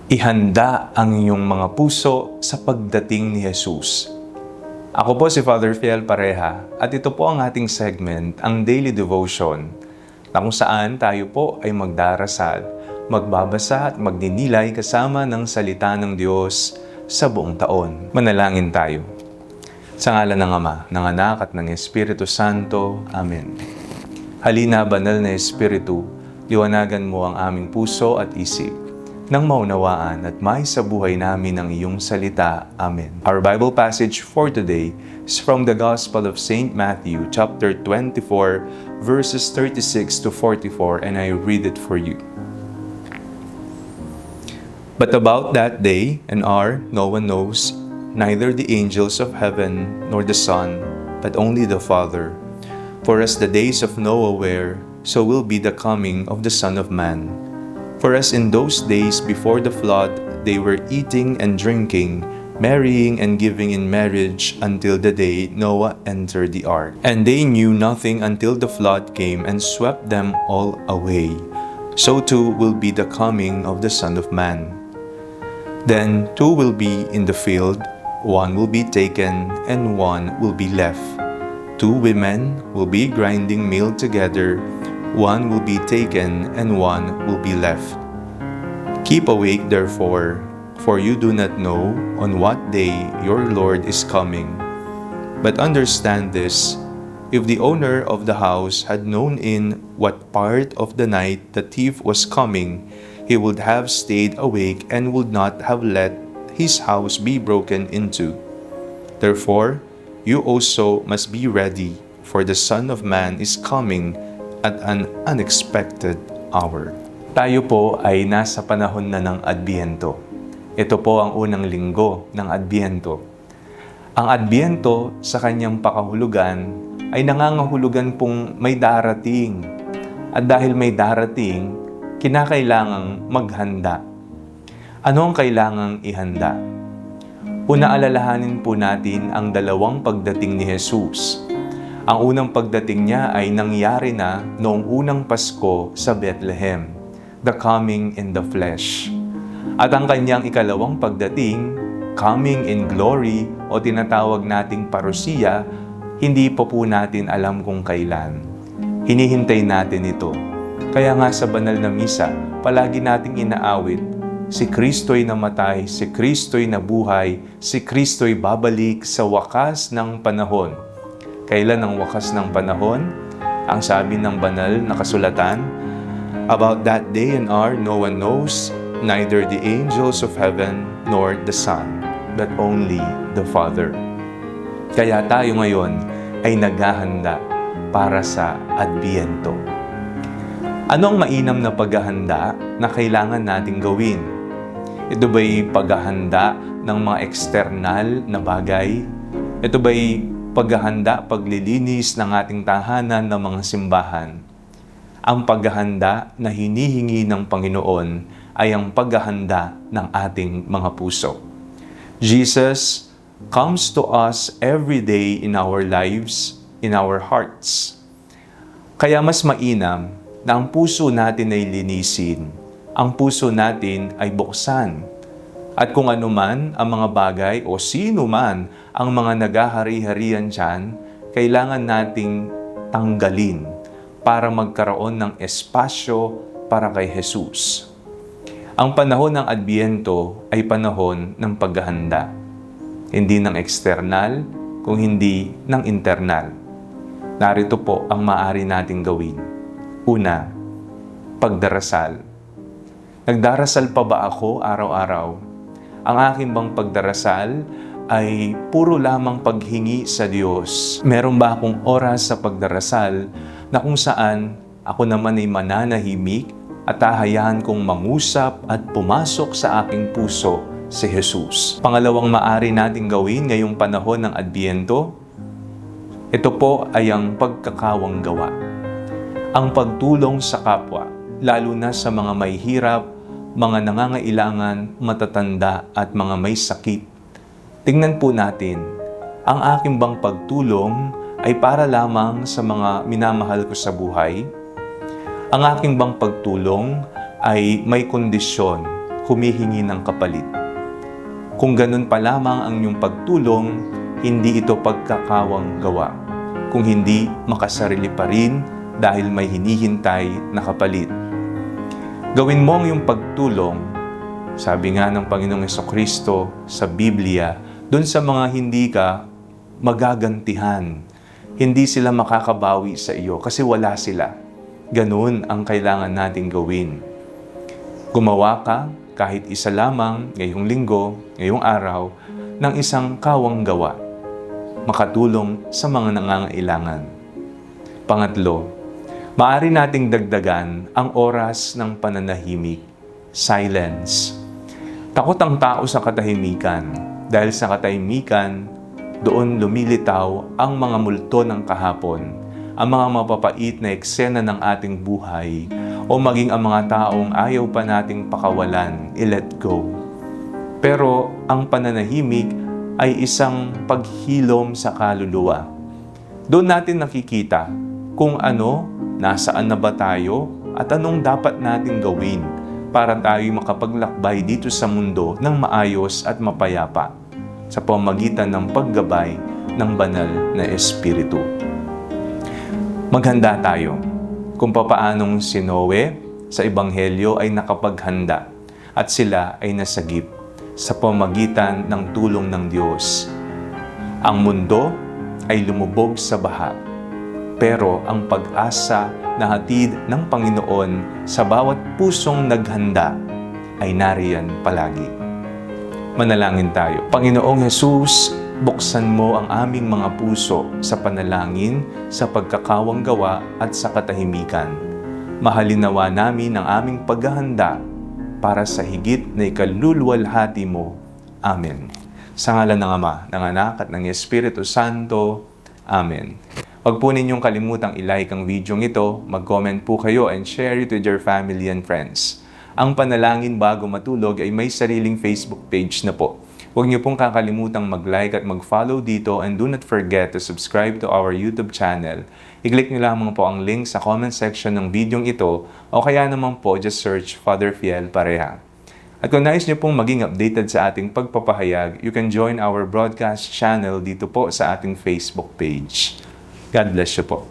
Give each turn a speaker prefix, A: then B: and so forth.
A: Ihanda ang iyong mga puso sa pagdating ni Jesus. Ako po si Father Fiel Pareha at ito po ang ating segment, ang Daily Devotion, na kung saan tayo po ay magdarasal, magbabasa at magdinilay kasama ng salita ng Diyos sa buong taon. Manalangin tayo. Sa ngalan ng Ama, ng Anak at ng Espiritu Santo. Amen. Halina, banal na Espiritu, liwanagan mo ang aming puso at isip, nang maunawaan at may sa buhay namin ang iyong salita. Amen. Our Bible passage for today is from the Gospel of St. Matthew, chapter 24, verses 36 to 44, and I read it for you. But about that day and hour no one knows, neither the angels of heaven nor the Son, but only the Father. For as the days of Noah were, so will be the coming of the Son of Man. For as in those days before the flood, they were eating and drinking, marrying and giving in marriage until the day Noah entered the ark. And they knew nothing until the flood came and swept them all away. So too will be the coming of the Son of Man. Then two will be in the field, one will be taken and one will be left. Two women will be grinding meal together, one will be taken and one will be left. Keep awake therefore, for you do not know on what day your Lord is coming. But understand this, if the owner of the house had known in what part of the night the thief was coming, he would have stayed awake and would not have let his house be broken into. Therefore, you also must be ready, for the Son of Man is coming at an unexpected hour. Tayo po ay nasa panahon na ng Adbyento. Ito po ang unang linggo ng Adbyento. Ang Adbyento sa kanyang pakahulugan ay nangangahulugan pong may darating. At dahil may darating, kinakailangang maghanda. Ano ang kailangang ihanda? Una, alalahanin po natin ang dalawang pagdating ni Jesus. Ang unang pagdating niya ay nangyari na noong unang Pasko sa Bethlehem, the coming in the flesh. At ang kanyang ikalawang pagdating, coming in glory o tinatawag nating parusiya, hindi pa po natin alam kung kailan. Hinihintay natin ito. Kaya nga sa banal na misa, palagi nating inaawit, si Kristo'y namatay, si Kristo'y nabuhay, si Kristo'y babalik sa wakas ng panahon. Kailan ang wakas ng panahon? Ang sabi ng banal na kasulatan, about that day and hour no one knows, neither the angels of heaven nor the Son, but only the Father. Kaya tayo ngayon ay naghahanda para sa Adbyento. Ano ang mainam na paghahanda na kailangan nating gawin? Ito ba'y paghahanda ng mga external na bagay? Ito ba'y paghahanda, paglilinis ng ating tahanan ng mga simbahan? Ang paghahanda na hinihingi ng Panginoon ay ang paghahanda ng ating mga puso. Jesus comes to us every day in our lives, in our hearts. Kaya mas mainam na ang puso natin ay linisin, ang puso natin ay buksan. At kung ano man ang mga bagay o sino man ang mga nagahari-harian dyan, kailangan nating tanggalin para magkaroon ng espasyo para kay Jesus. Ang panahon ng Adbyento ay panahon ng paghahanda. Hindi ng external, kung hindi ng internal. Narito po ang maaari nating gawin. Una, pagdarasal. Nagdarasal pa ba ako araw-araw? Ang aking bang pagdarasal ay puro lamang paghingi sa Diyos? Meron ba akong oras sa pagdarasal na kung saan ako naman ay mananahimik at hahayaan kong mangusap at pumasok sa aking puso si Jesus? Pangalawang maaari nating gawin ngayong panahon ng Adbyento, ito po ay ang pagkakawang gawa. Ang pagtulong sa kapwa, lalo na sa mga may hirap, mga nangangailangan, matatanda at mga may sakit. Tingnan po natin, ang aking bang pagtulong ay para lamang sa mga minamahal ko sa buhay? Ang aking bang pagtulong ay may kondisyon humihingi ng kapalit. Kung ganun pa lamang ang iyong pagtulong, hindi ito pagkakawang gawa. Kung hindi, makasarili pa rin dahil may hinihintay na kapalit. Gawin mo ang iyong pagtulong, sabi nga ng Panginoong Jesucristo sa Biblia, dun sa mga hindi ka magagantihan. Hindi sila makakabawi sa iyo kasi wala sila. Ganun ang kailangan nating gawin. Gumawa ka kahit isa lamang ngayong linggo, ngayong araw, ng isang kawang gawa. Makatulong sa mga nangangailangan. Pangatlo, maaari nating dagdagan ang oras ng pananahimik, silence. Takot ang tao sa katahimikan. Dahil sa katahimikan, doon lumilitaw ang mga multo ng kahapon, ang mga mapapait na eksena ng ating buhay, o maging ang mga taong ayaw pa nating pakawalan, i-let go. Pero ang pananahimik ay isang paghilom sa kaluluwa. Doon natin nakikita kung ano, nasaan na ba tayo, at anong dapat nating gawin para tayo makapaglakbay dito sa mundo ng maayos at mapayapa sa pamamagitan ng paggabay ng banal na Espiritu. Maghanda tayo kung papaanong si Noe sa Ebanghelyo ay nakapaghanda at sila ay nasagip sa pamamagitan ng tulong ng Diyos. Ang mundo ay lumubog sa baha, pero ang pag-asa na hatid ng Panginoon sa bawat pusong naghanda ay nariyan palagi. Manalangin tayo. Panginoong Jesus, buksan mo ang aming mga puso sa panalangin, sa pagkakawang gawa at sa katahimikan. Mahalin nawa namin ang aming paghahanda para sa higit na ikaluluwalhati mo. Amen. Sa ngalan ng Ama, ng Anak at ng Espiritu Santo. Amen. Huwag po ninyong kalimutang i-like ang video ito, mag-comment po kayo and share it with your family and friends. Ang Panalangin Bago Matulog ay may sariling Facebook page na po. Huwag niyo pong kakalimutang mag-like at mag-follow dito, and do not forget to subscribe to our YouTube channel. I-click niyo lamang po ang link sa comment section ng video ito, o kaya naman po just search Father Fiel Pareha. At kung nais niyo pong maging updated sa ating pagpapahayag, you can join our broadcast channel dito po sa ating Facebook page. God bless you po.